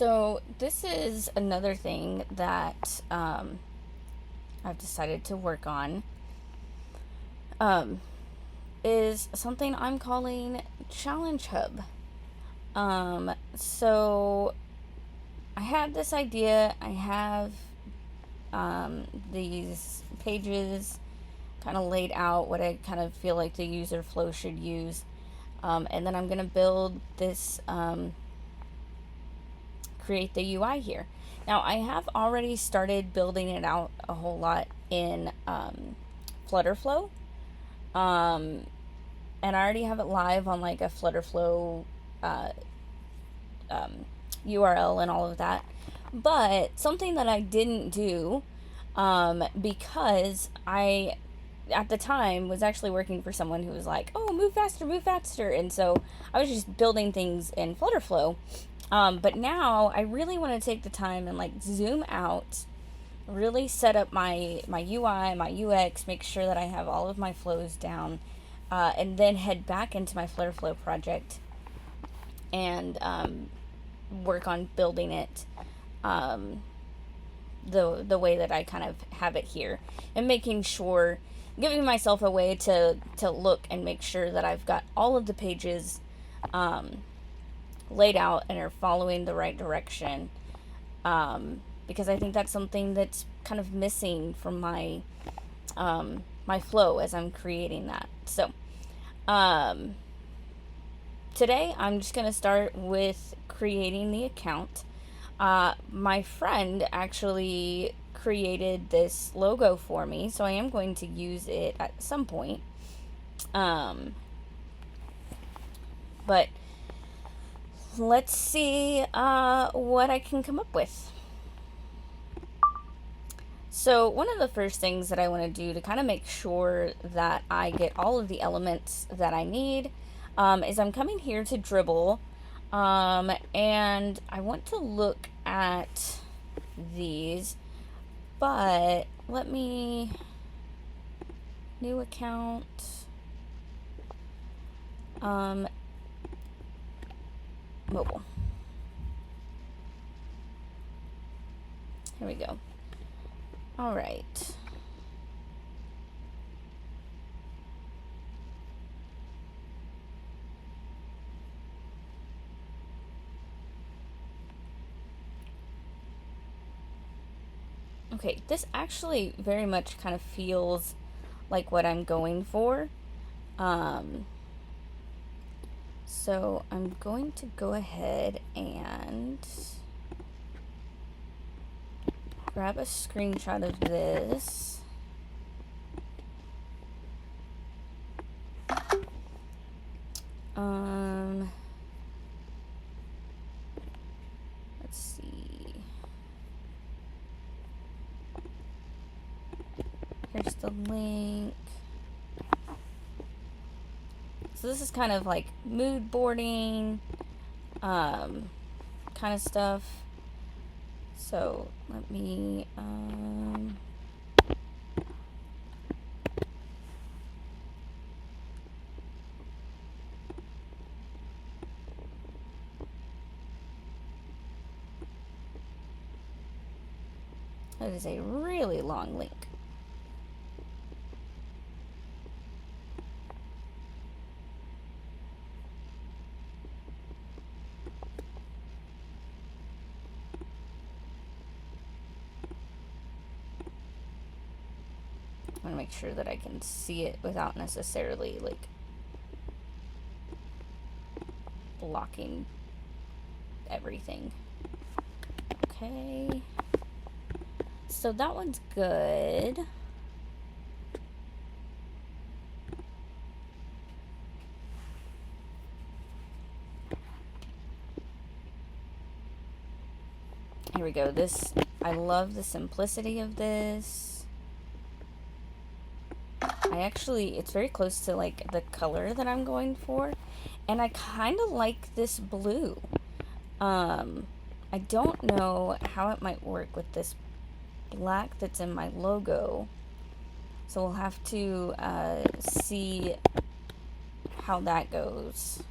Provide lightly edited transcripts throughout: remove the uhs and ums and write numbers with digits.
So this is another thing that I've decided to work on. Um, is something I'm calling Challenge Hub. So I had this idea. I have these pages kind of laid out what I kind of feel like the user flow should use. And then I'm going to build this, create the UI here. Now, I have already started building it out a whole lot in Flutterflow. And I already have it live on like a Flutterflow uh, URL and all of that. But something that I didn't do because I, at the time, was actually working for someone who was like, oh, move faster, move faster. And so I was just building things in Flutterflow. But now I really want to take the time and like zoom out, really set up my UI, my UX, make sure that I have all of my flows down, and then head back into my Flutterflow project and work on building it the way that I kind of have it here, and making sure, giving myself a way to look and make sure that I've got all of the pages laid out and are following the right direction. Because I think that's something that's kind of missing from my my flow as I'm creating that. So today I'm just going to start with creating the account. My friend actually created this logo for me, so I am going to use it at some point. But let's see what I can come up with. So one of the first things that I want to do to kind of make sure that I get all of the elements that I need is I'm coming here to Dribbble, and I want to look at these, but let me, new account, mobile. Here we go. All right. Okay, this actually very much kind of feels like what I'm going for. So I'm going to go ahead and grab a screenshot of this. Let's see. Here's the link. So this is kind of like mood boarding, kind of stuff. So let me, that is a really long link. I want to make sure that I can see it without necessarily like blocking everything. Okay. So that one's good. Here we go. This, I love the simplicity of this. I actually, it's very close to like the color that I'm going for, and I kind of like this blue. I don't know how it might work with this black that's in my logo, so we'll have to see how that goes.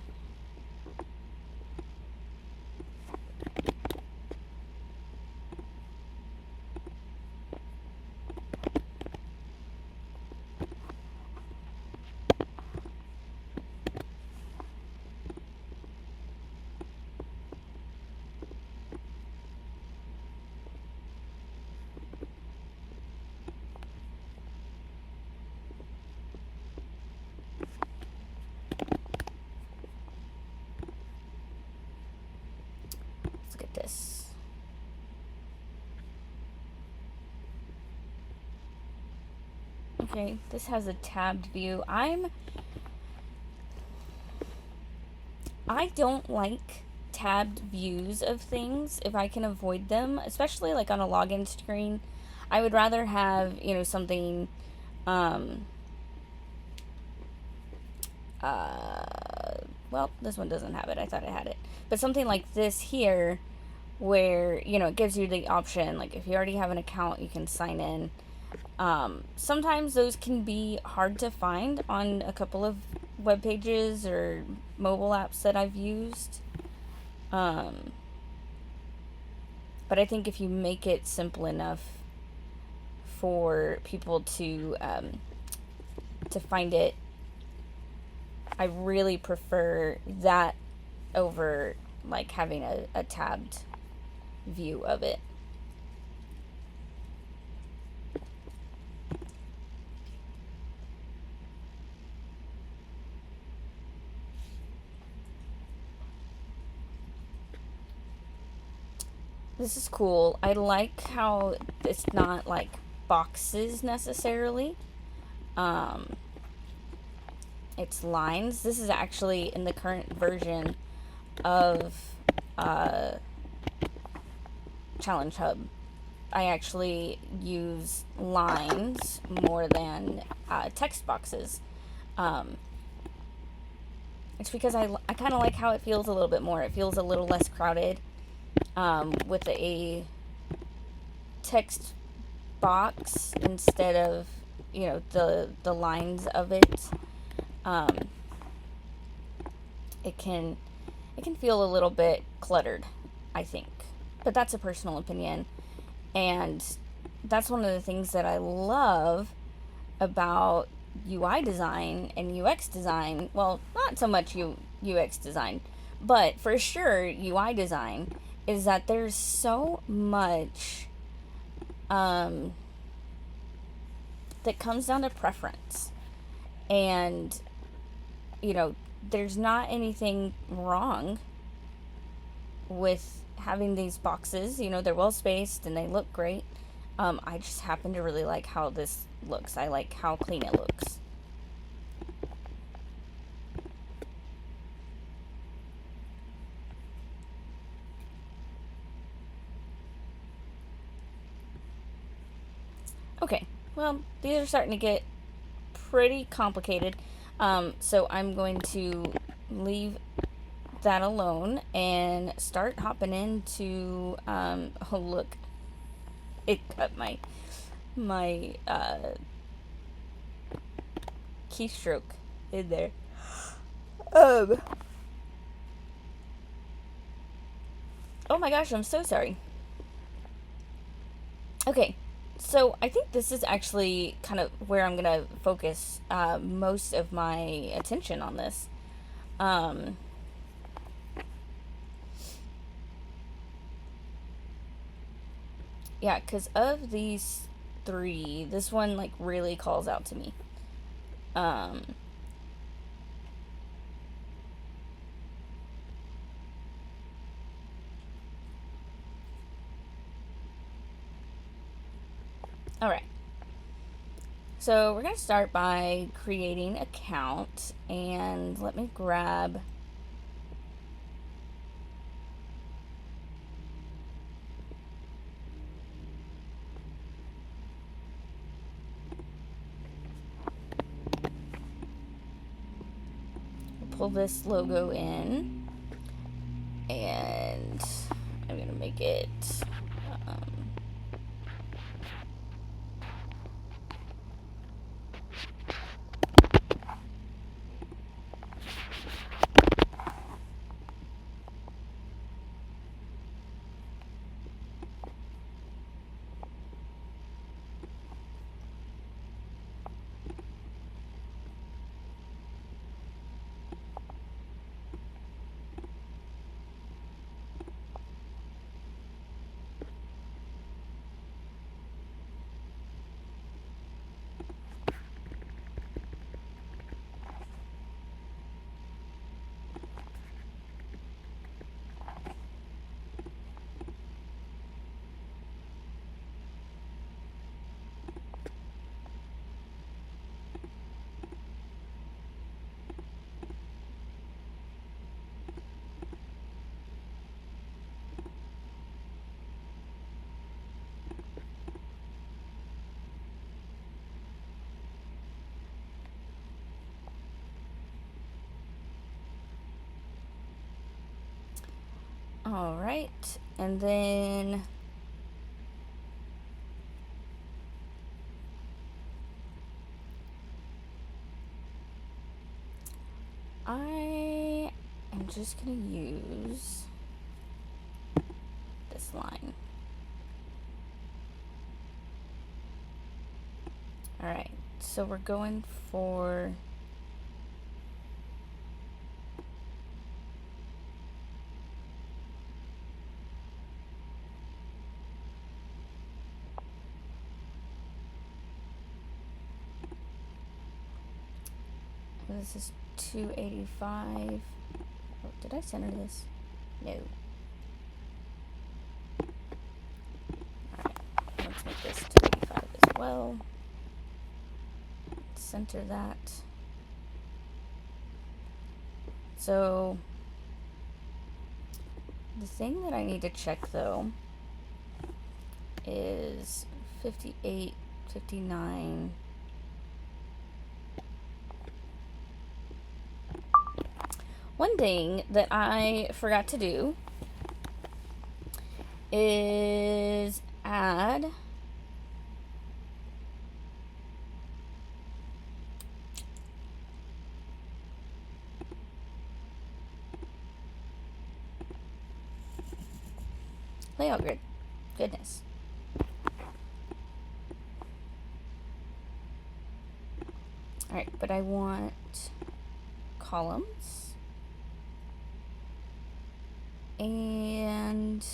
Okay, this has a tabbed view. I don't like tabbed views of things if I can avoid them, especially like on a login screen. I would rather have, something um well, this one doesn't have it. I thought it had it. But something like this here where, it gives you the option, like if you already have an account, you can sign in. Sometimes those can be hard to find on a couple of web pages or mobile apps that I've used. But I think if you make it simple enough for people to find it, I really prefer that over like having a tabbed view of it. This is cool. I like how it's not like boxes necessarily. It's lines. This is actually in the current version of Challenge Hub. I actually use lines more than text boxes. It's because I kind of like how it feels a little bit more. It feels a little less crowded with a text box instead of the lines of it. It can feel a little bit cluttered, I think, but that's a personal opinion. And that's one of the things that I love about UI design and UX design. Well, not so much UX design, but for sure UI design, is that there's so much that comes down to preference. And, there's not anything wrong with having these boxes. They're well spaced and they look great. I just happen to really like how this looks. I like how clean it looks. Okay, well, these are starting to get pretty complicated. So I'm going to leave that alone and start hopping into, oh look, it cut my keystroke in there. Oh my gosh, I'm so sorry. Okay, so I think this is actually kind of where I'm gonna focus most of my attention on this. Yeah, because of these three, this one like really calls out to me. All right. So we're gonna start by creating an account, and let me grab. Pull this logo in, and I'm gonna make it All right, and then I am just gonna use this line. All right, so we're going for this is 285. Oh, did I center this? No. Alright, let's make this 285 as well. Center that. So, the thing that I need to check though is 58, 59. One thing that I forgot to do is add layout grid. Goodness. Alright, but I want columns and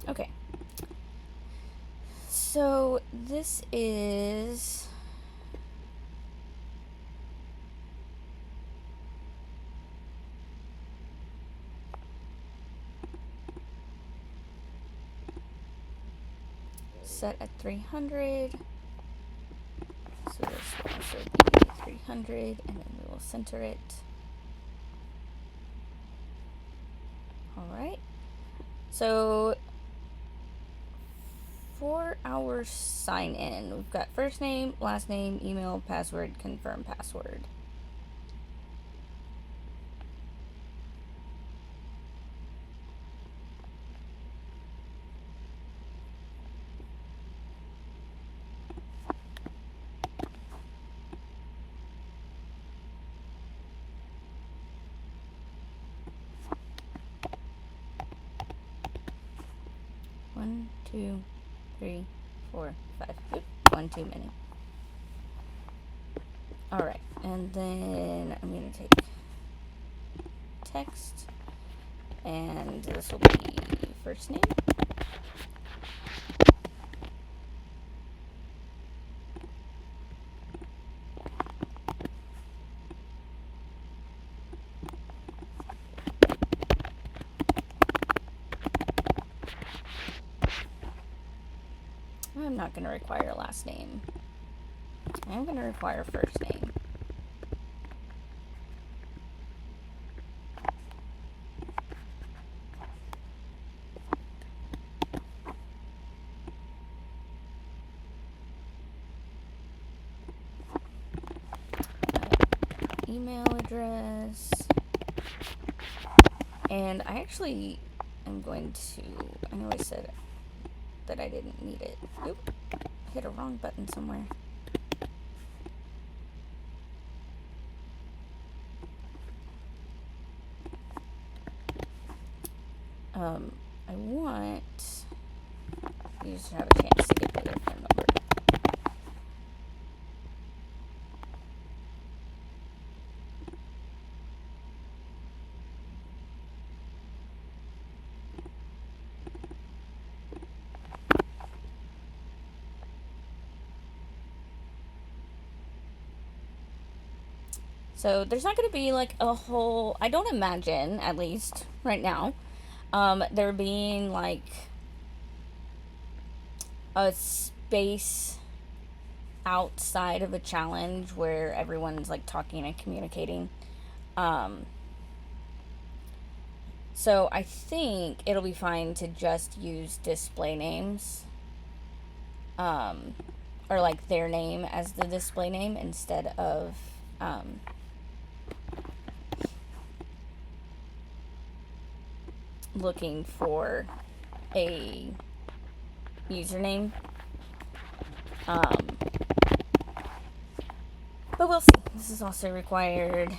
okay. So this is set at 300. So this will also be 300, and then we will center it. Alright. So for our sign in, we've got first name, last name, email, password, confirm password. One, two, three, four, five. Oop, one too many. Alright, and then I'm going to take text, and this will be first name. I'm not going to require last name. I'm going to require first name. Email address. And I actually am going to, I know I said that I didn't need it. Oop, I hit a wrong button somewhere. I want you to have a chance to get their phone number. So there's not going to be like a whole, I don't imagine, at least right now, there being like a space outside of a challenge where everyone's like talking and communicating. Um, so I think it'll be fine to just use display names, um, or like their name as the display name instead of looking for a username. But we'll see. This is also required.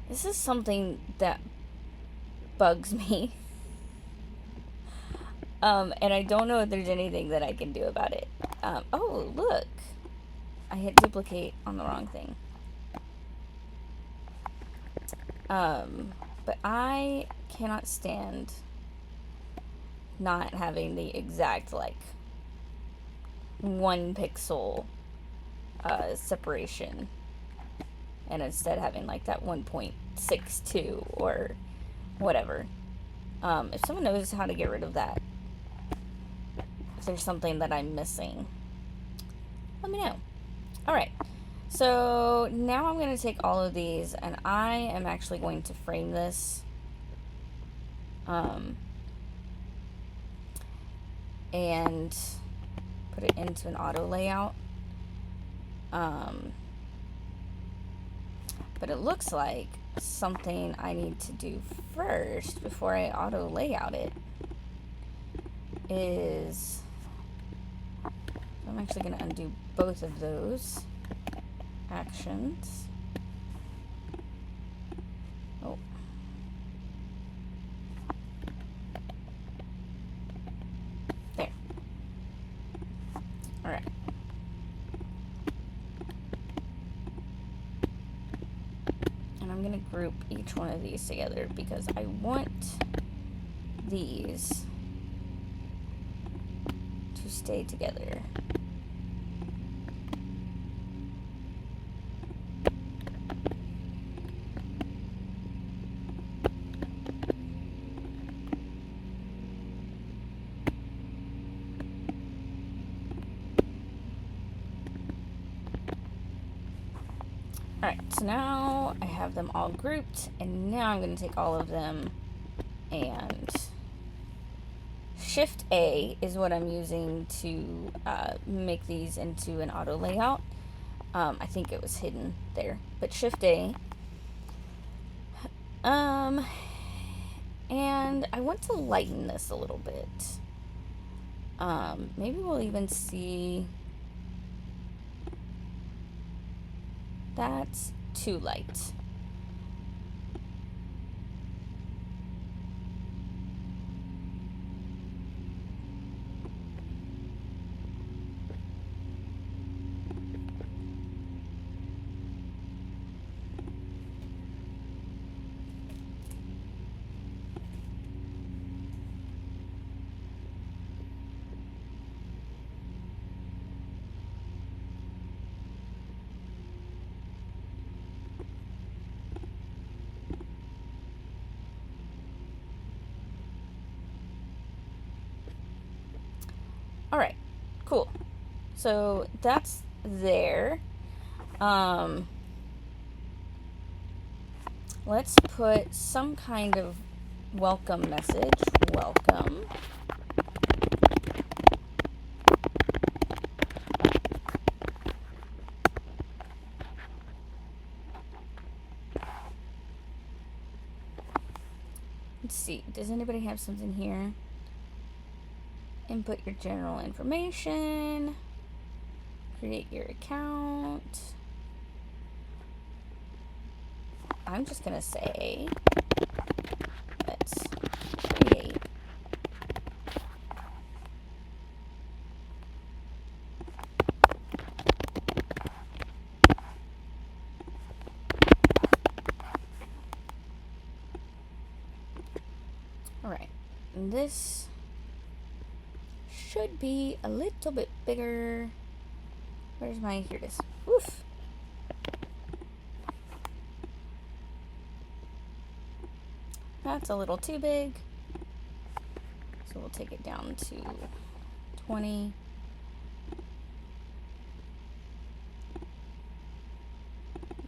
This is something that bugs me. And I don't know if there's anything that I can do about it. Oh, look. I hit duplicate on the wrong thing. But I cannot stand not having the exact, like, 1 pixel separation. And instead having, like, that 1.62 or whatever. If someone knows how to get rid of that, if there's something that I'm missing, let me know. Alright, so now I'm going to take all of these and I am actually going to frame this. And put it into an auto layout. But it looks like something I need to do first before I auto layout it is, I'm actually going to undo both of those actions. Oh. There. Alright. And I'm going to group each one of these together because I want these to stay together. Alright, so now I have them all grouped, and now I'm going to take all of them and Shift A is what I'm using to make these into an auto layout. I think it was hidden there, but Shift A. And I want to lighten this a little bit. Maybe we'll even see. That's too light. Alright, cool. So that's there. Let's put some kind of welcome message. Welcome. Let's see. Does anybody have something here? Input your general information. Create your account. I'm just gonna say, let's create. Alright, and this should be a little bit bigger. Where's my, here it is. Oof. That's a little too big. So we'll take it down to 20.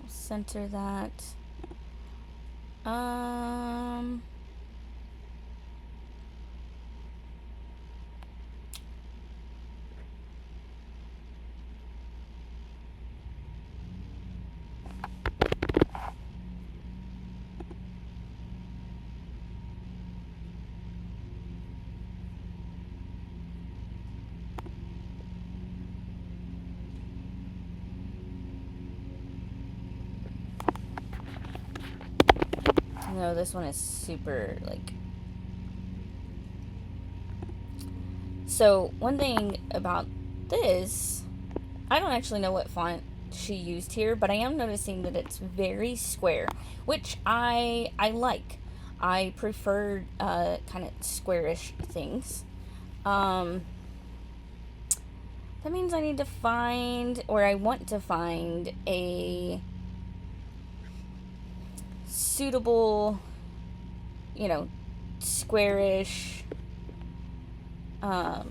We'll center that. No, this one is super, like... So, one thing about this, I don't actually know what font she used here, but I am noticing that it's very square, which I like. I prefer kind of squarish things. That means I need to find, or I want to find, a suitable, you know, squarish, here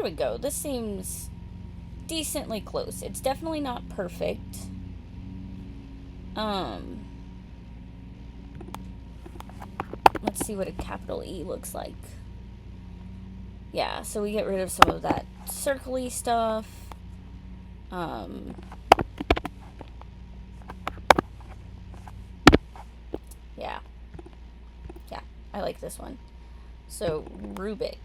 we go. This seems decently close. It's definitely not perfect. Let's see what a capital E looks like. Yeah, so we get rid of some of that circle-y stuff. Yeah. Yeah, I like this one. So, Rubik.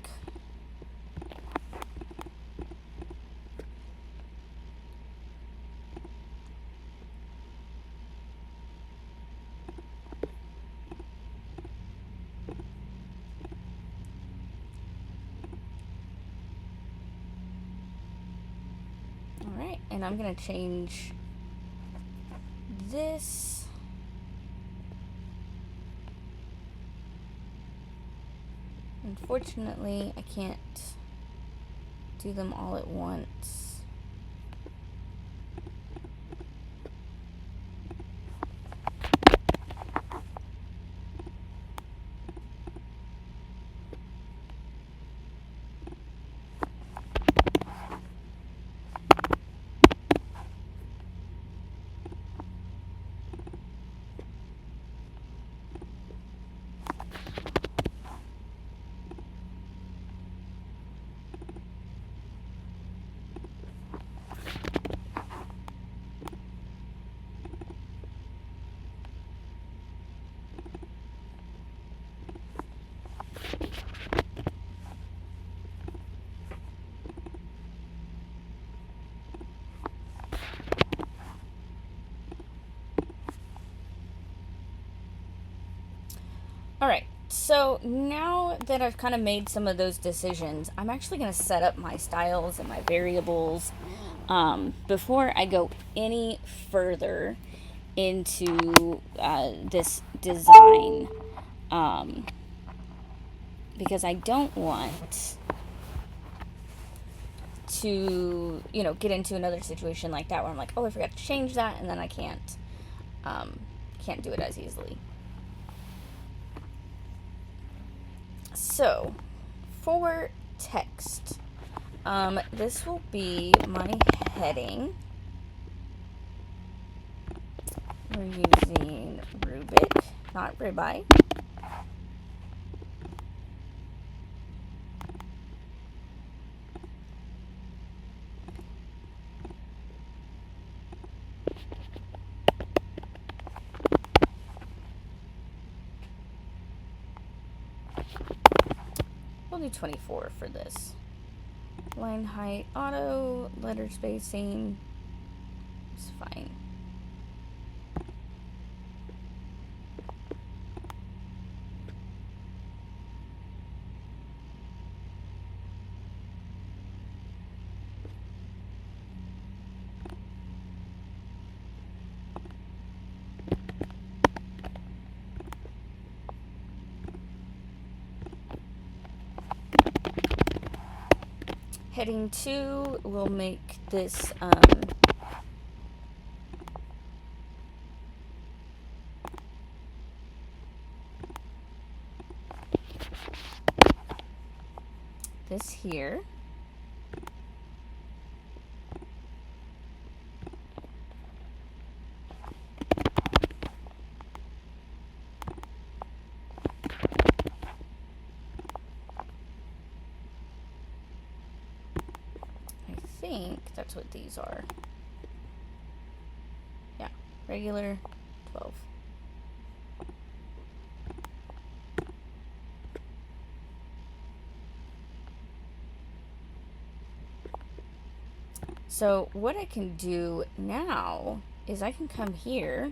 Alright, and I'm gonna change this. Unfortunately, I can't do them all at once. Alright, so now that I've kind of made some of those decisions, I'm actually going to set up my styles and my variables before I go any further into this design. Because I don't want to, you know, get into another situation like that where I'm like, oh, I forgot to change that, and then I can't do it as easily. So, for text, this will be my heading. We're using Rubik, not Ribeye. do 24 for this. Line height, auto, letter spacing. It's fine. Heading 2 will make this this here. I think that's what these are. Yeah, regular 12. So what I can do now is I can come here.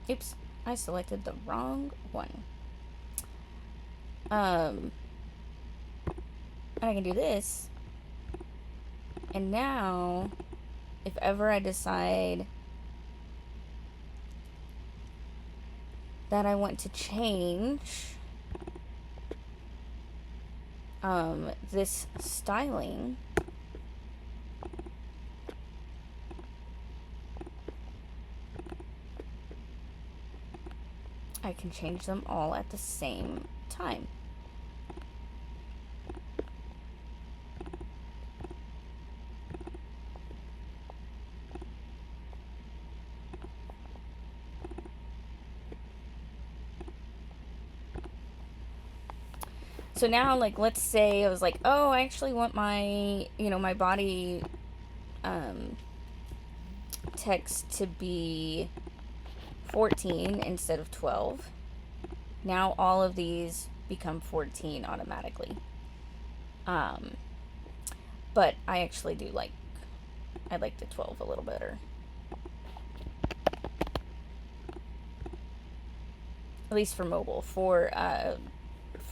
Oops, I selected the wrong one. And I can do this. And now, if ever I decide that I want to change this styling, I can change them all at the same time. So now, like, let's say I was like, oh, I actually want my, my body text to be 14 instead of 12. Now all of these become 14 automatically. But I actually do I like the 12 a little better. At least for mobile. For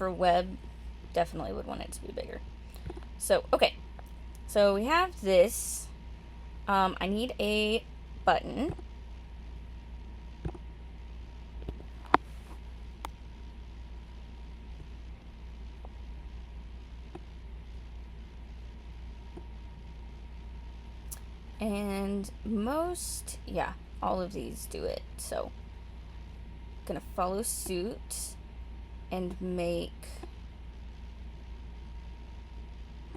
web, definitely would want it to be bigger. So, okay. So we have this. I need a button. And all of these do it. So, I'm gonna follow suit and make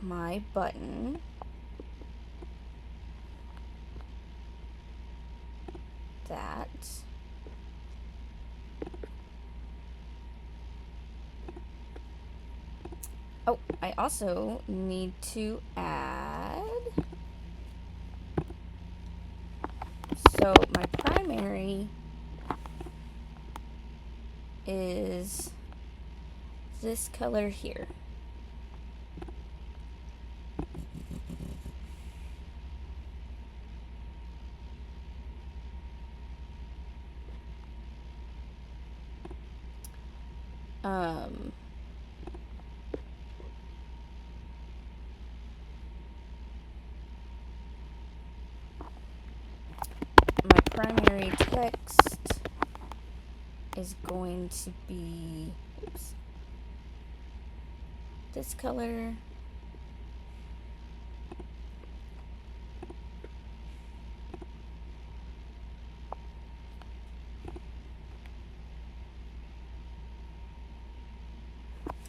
my button that. Oh, I also need to add. So my primary is this color here. My primary text is going to be, this color.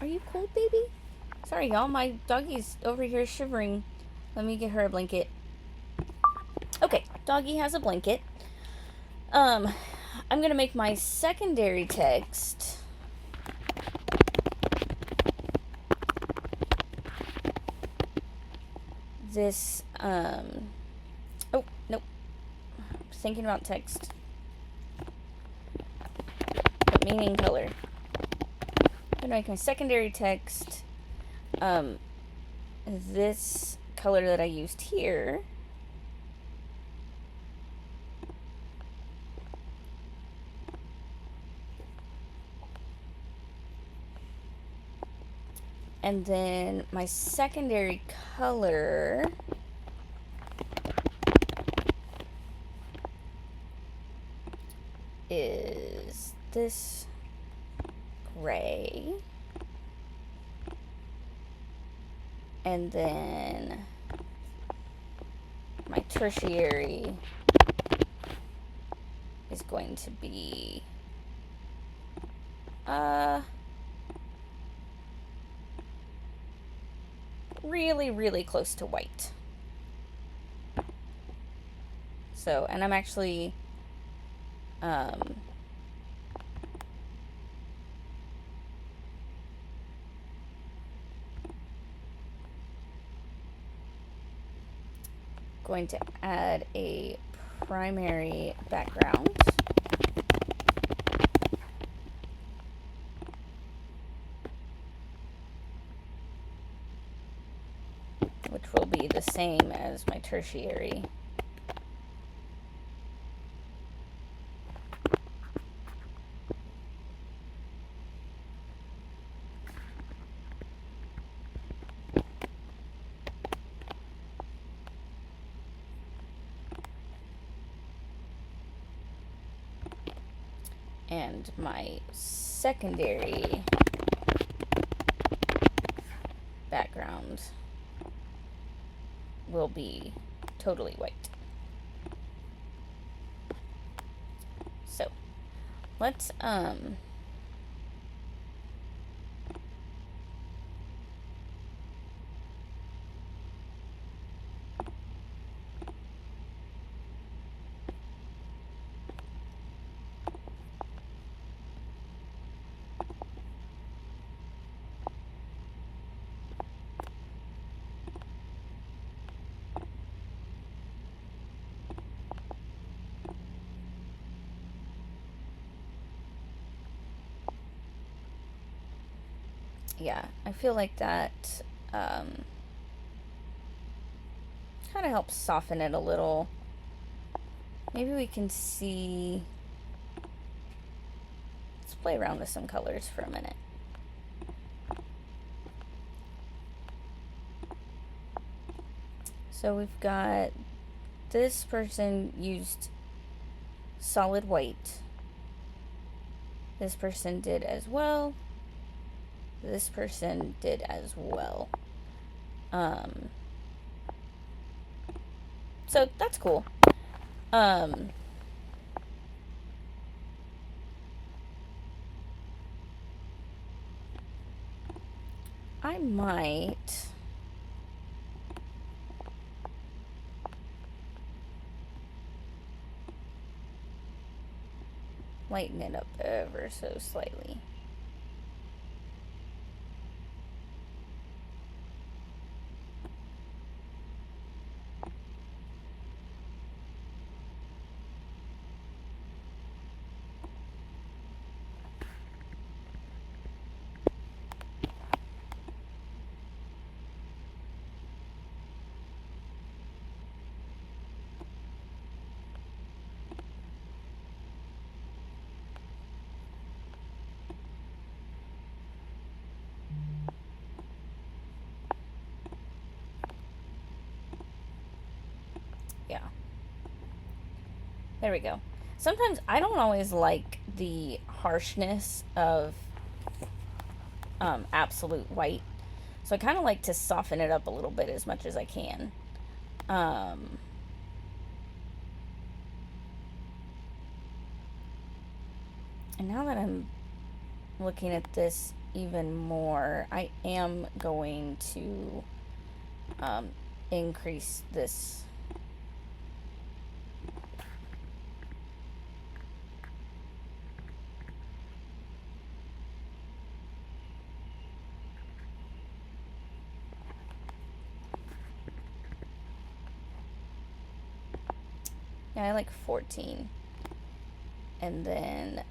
Are you cold, baby? Sorry, y'all. My doggy's over here shivering. Let me get her a blanket. Okay, doggy has a blanket. I'm gonna make my secondary text this, oh, nope. Thinking about text. But meaning color. gonna make my secondary text this color that I used here. And then my secondary color is this gray. And then my tertiary is going to be really, really close to white. So, and I'm actually going to add a primary background. Which will be the same as my tertiary. And my secondary background will be totally white. So let's yeah, I feel like that kind of helps soften it a little. Maybe we can see, let's play around with some colors for a minute. So we've got, this person used solid white. This person did as well. This person did as well. So that's cool. I might lighten it up ever so slightly. Yeah. There we go. Sometimes I don't always like the harshness of absolute white. So I kind of like to soften it up a little bit as much as I can. And now that I'm looking at this even more, I am going to increase this. Yeah, I like 14. And then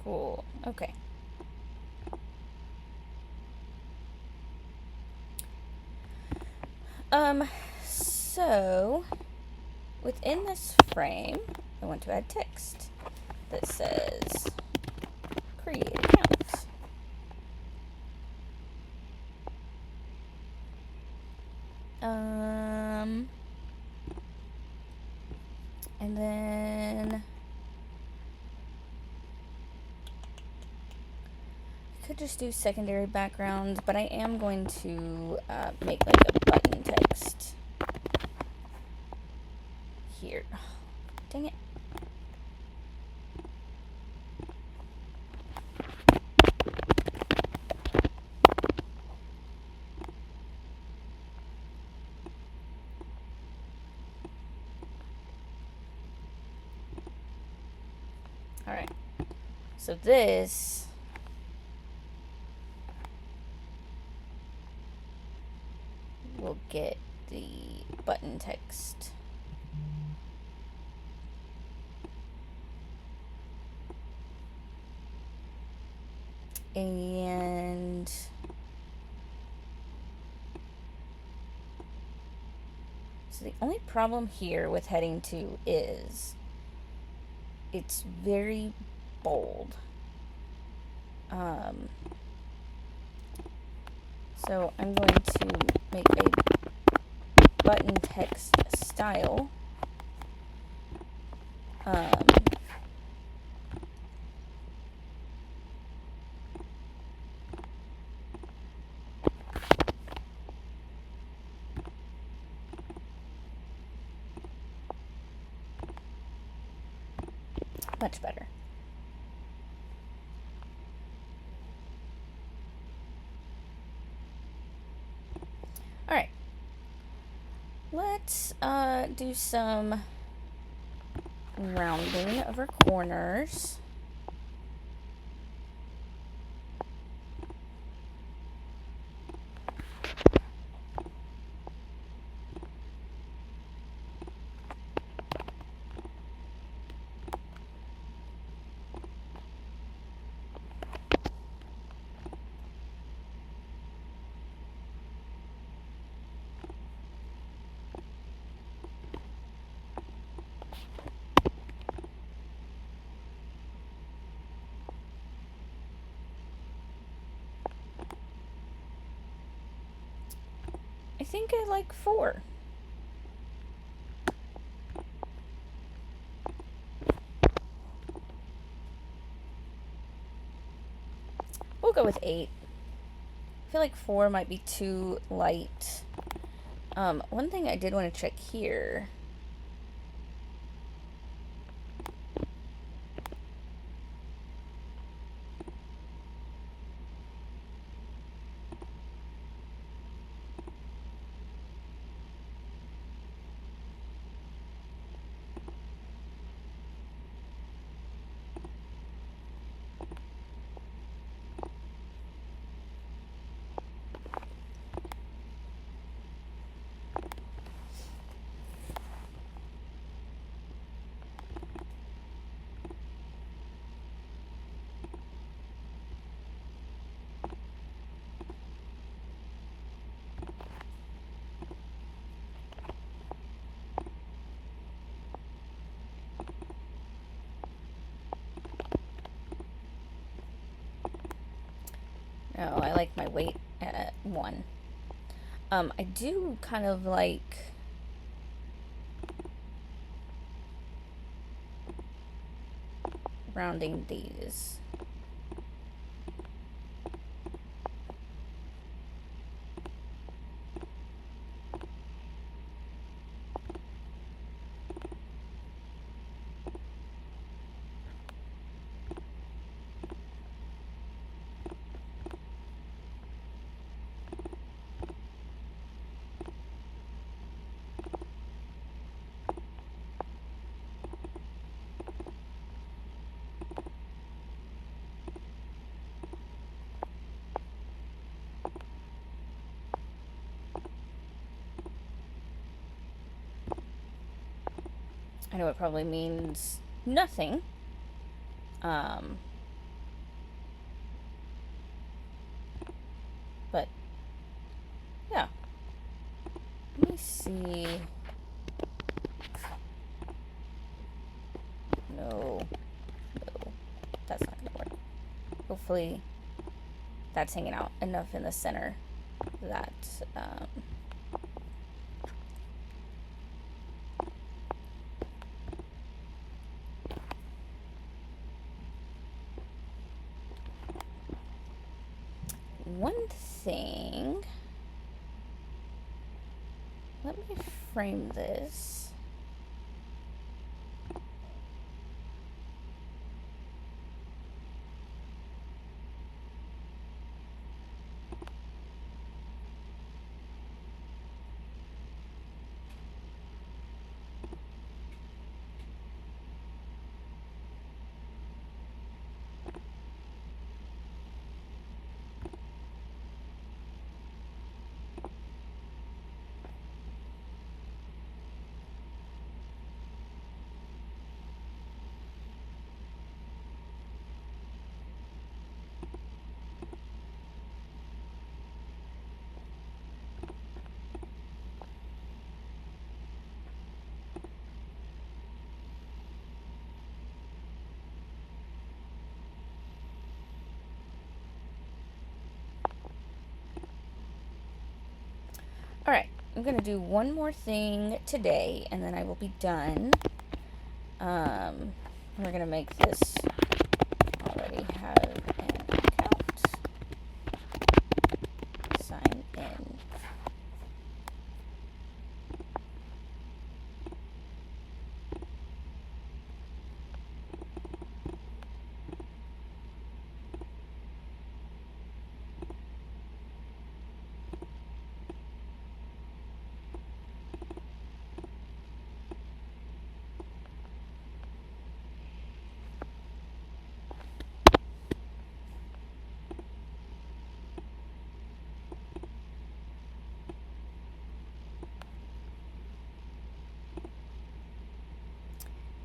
Cool. Okay. So within this frame, I want to add text that says create account. And then I could just do secondary background, but I am going to make like a button text here. Oh, dang it. Alright, so this will get the button text. And so the only problem here with heading 2 is it's very bold. So I'm going to make a button text style. Much better. Alright. Let's do some rounding of our corners. I think I like 4. We'll go with 8. I feel like 4 might be too light. One thing I did want to check here. Oh, I like my weight at 1. I do kind of like rounding these. I know it probably means nothing. But yeah, let me see. No, no, that's not gonna work. Hopefully that's hanging out enough in the center that one thing, let me frame this. Alright, I'm going to do one more thing today, and then I will be done. We're going to make this already have an account. Sign in.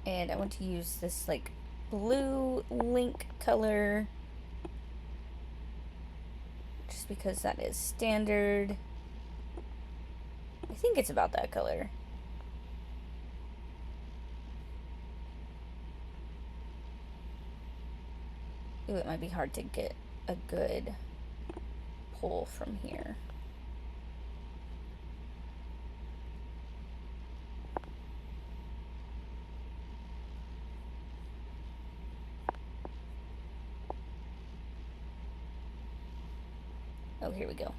And I want to use this like blue link color just because that is standard. I think it's about that color. Ooh, it might be hard to get a good pull from here. Oh, here we go.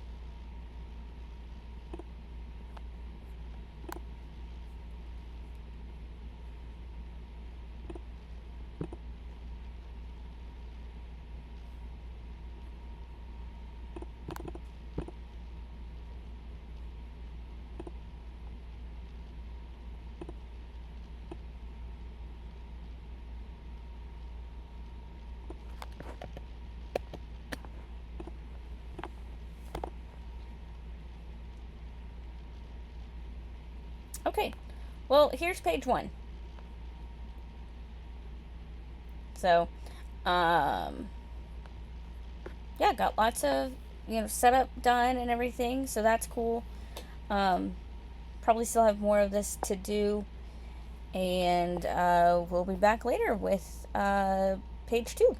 Okay, well, here's page 1. So, yeah, got lots of, setup done and everything, so that's cool. Probably still have more of this to do, and we'll be back later with page 2.